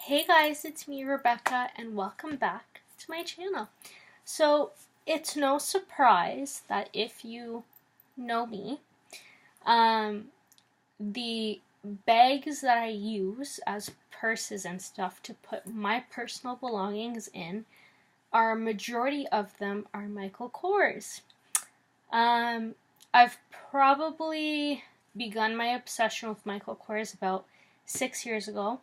Hey guys, it's me, Rebecca, and welcome back to my channel. So, it's no surprise that if you know me, the bags that I use as purses and stuff to put my personal belongings in, a majority of them are Michael Kors. I've probably begun my obsession with Michael Kors about 6 years ago,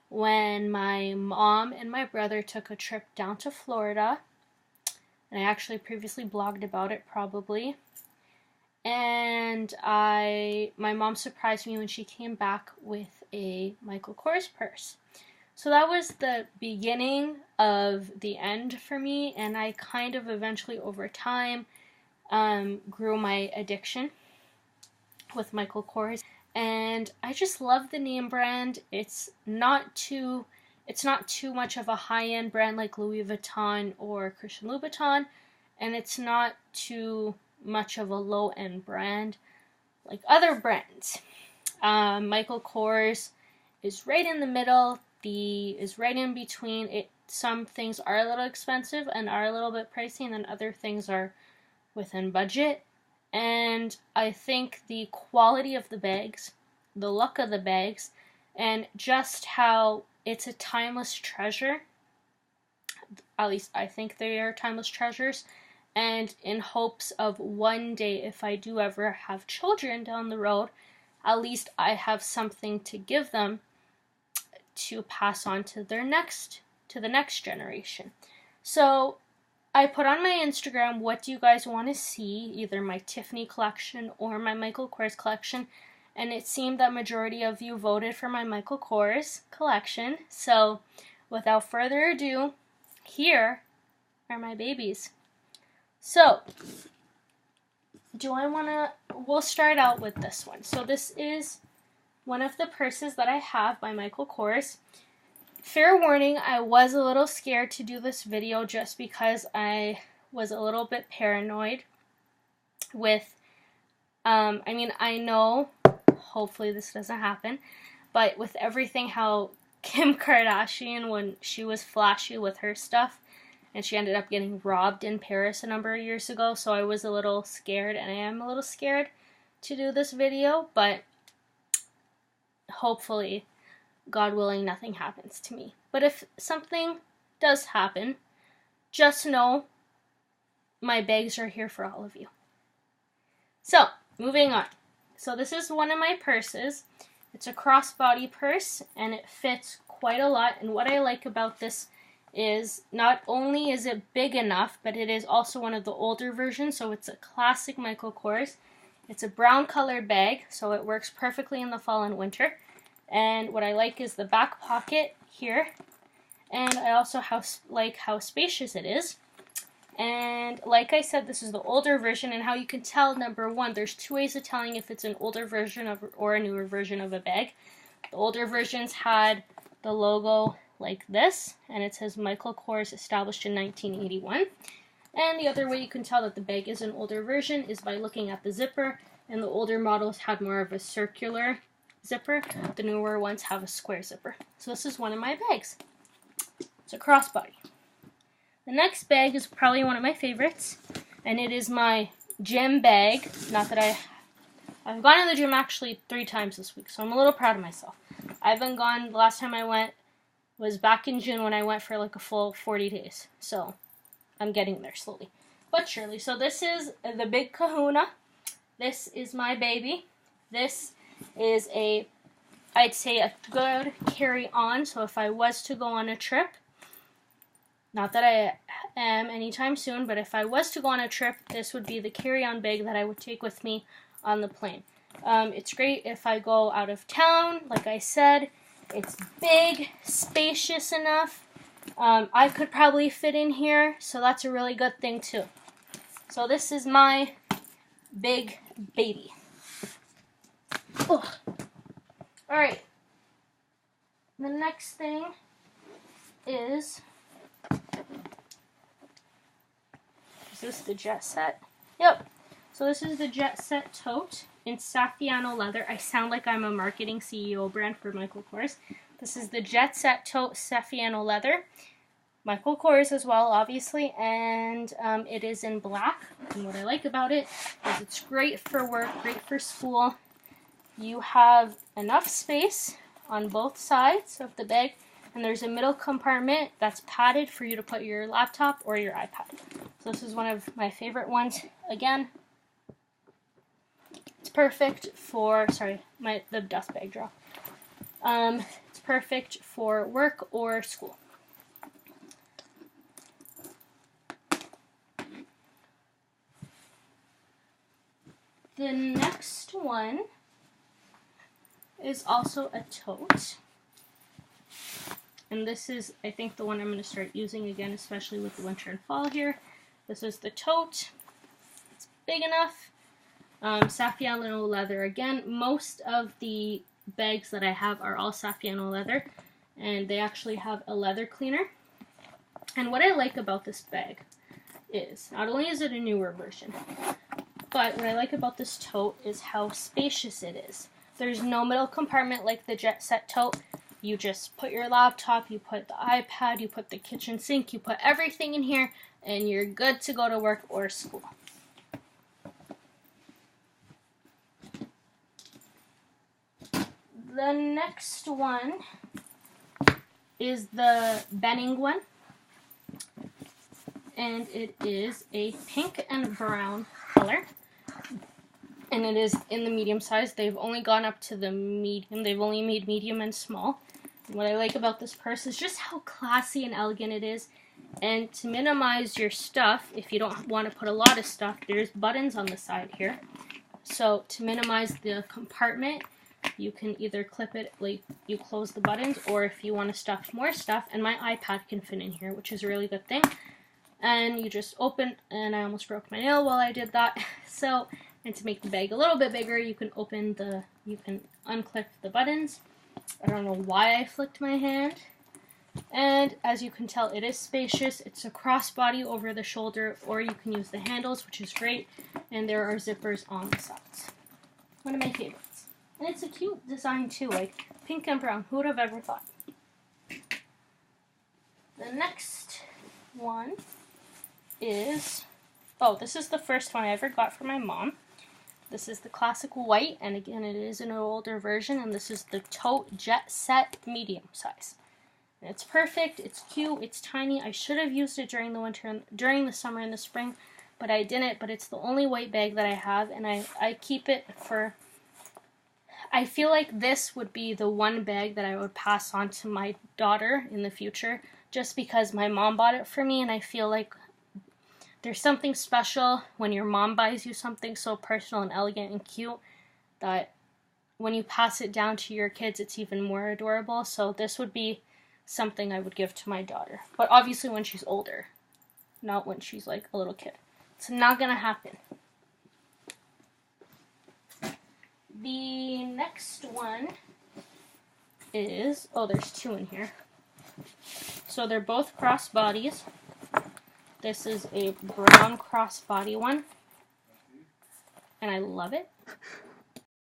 when my mom and my brother took a trip down to Florida, and I actually previously blogged about it probably, and my mom surprised me when she came back with a Michael Kors purse. So that was the beginning of the end for me, and I kind of eventually over time grew my addiction with Michael Kors. And I just love the name brand. It's not too much of a high-end brand like Louis Vuitton or Christian Louboutin, and it's not too much of a low-end brand like other brands. Michael Kors is right in the middle. Is right in between. Some things are a little expensive and are a little bit pricey, and then other things are within budget. And I think the quality of the bags, the look of the bags, and just how it's a timeless treasure, at least I think they are timeless treasures, and in hopes of one day, if I do ever have children down the road, at least I have something to give them to pass on to the next generation. So I put on my Instagram, what do you guys want to see, either my Tiffany collection or my Michael Kors collection, and it seemed that majority of you voted for my Michael Kors collection. So without further ado, here are my babies. So we'll start out with this one. So this is one of the purses that I have by Michael Kors. Fair warning, I was a little scared to do this video just because I was a little bit paranoid with, I know, hopefully this doesn't happen, but with everything how Kim Kardashian, when she was flashy with her stuff, and she ended up getting robbed in Paris a number of years ago, so I was a little scared, and I am a little scared to do this video, but hopefully, God willing, nothing happens to me. But if something does happen, just know my bags are here for all of you. So, moving on. So this is one of my purses. It's a crossbody purse, and it fits quite a lot. And what I like about this is not only is it big enough, but it is also one of the older versions. So it's a classic Michael Kors. It's a brown colored bag, so it works perfectly in the fall and winter. And what I like is the back pocket here, and I also like how spacious it is. And like I said, this is the older version, and how you can tell, number one, there's two ways of telling if it's an older version or a newer version of a bag. The older versions had the logo like this, and it says Michael Kors, established in 1981. And the other way you can tell that the bag is an older version is by looking at the zipper, and the older models had more of a circular zipper. The newer ones have a square zipper. So this is one of my bags. It's a crossbody. The next bag is probably one of my favorites, and it is my gym bag. Not that I've gone to the gym actually 3 times this week, so I'm a little proud of myself. I've been gone, the last time I went was back in June when I went for like a full 40 days. So I'm getting there slowly but surely. So this is the Big Kahuna. This is my baby. This is I'd say a good carry-on, so if I was to go on a trip, not that I am anytime soon, but if I was to go on a trip, this would be the carry-on bag that I would take with me on the plane. It's great if I go out of town, like I said. It's big, spacious enough. I could probably fit in here, so that's a really good thing too. So this is my big baby. Ugh. Alright, the next thing is this the Jet Set? Yep, so this is the Jet Set tote, in Saffiano leather. I sound like I'm a marketing CEO brand for Michael Kors. This is the Jet Set Tote Saffiano leather. Michael Kors as well, obviously, and it is in black. And what I like about it is it's great for work, great for school. You have enough space on both sides of the bag, and there's a middle compartment that's padded for you to put your laptop or your iPad. So this is one of my favorite ones. Again, it's perfect for, the dust bag dropped. It's perfect for work or school. The next one is also a tote. And this is, I think, the one I'm going to start using again, especially with the winter and fall here. This is the tote. It's big enough. Saffiano leather again. Most of the bags that I have are all Saffiano leather, and they actually have a leather cleaner. And what I like about this bag is, not only is it a newer version, but what I like about this tote is how spacious it is. There's no middle compartment like the Jet Set tote. You just put your laptop, you put the iPad, you put the kitchen sink, you put everything in here, and you're good to go to work or school. The next one is the Benning one, and it is a pink and brown color. And it is in the medium size. They've only gone up to the medium. They've only made medium and small. And what I like about this purse is just how classy and elegant it is. And to minimize your stuff, if you don't want to put a lot of stuff, there's buttons on the side here. So to minimize the compartment, you can either clip it, like you close the buttons, or if you want to stuff more stuff, and my iPad can fit in here, which is a really good thing. And you just open, and I almost broke my nail while I did that. So, and to make the bag a little bit bigger, you can unclip the buttons. I don't know why I flicked my hand. And as you can tell, it is spacious. It's a crossbody over the shoulder, or you can use the handles, which is great. And there are zippers on the sides. One of my favorites. And it's a cute design too, like pink and brown. Who would have ever thought? The next one is, this is the first one I ever got for my mom. This is the classic white, and again, it is an older version, and this is the Tote Jet Set medium size. And it's perfect, it's cute, it's tiny. I should have used it during the winter, during the summer and the spring, but I didn't. But it's the only white bag that I have, and I keep it for, I feel like this would be the one bag that I would pass on to my daughter in the future, just because my mom bought it for me, and I feel like there's something special when your mom buys you something so personal and elegant and cute that when you pass it down to your kids, it's even more adorable. So this would be something I would give to my daughter. But obviously when she's older, not when she's like a little kid. It's not gonna happen. The next one is, there's two in here. So they're both crossbodies. This is a brown crossbody one, and I love it.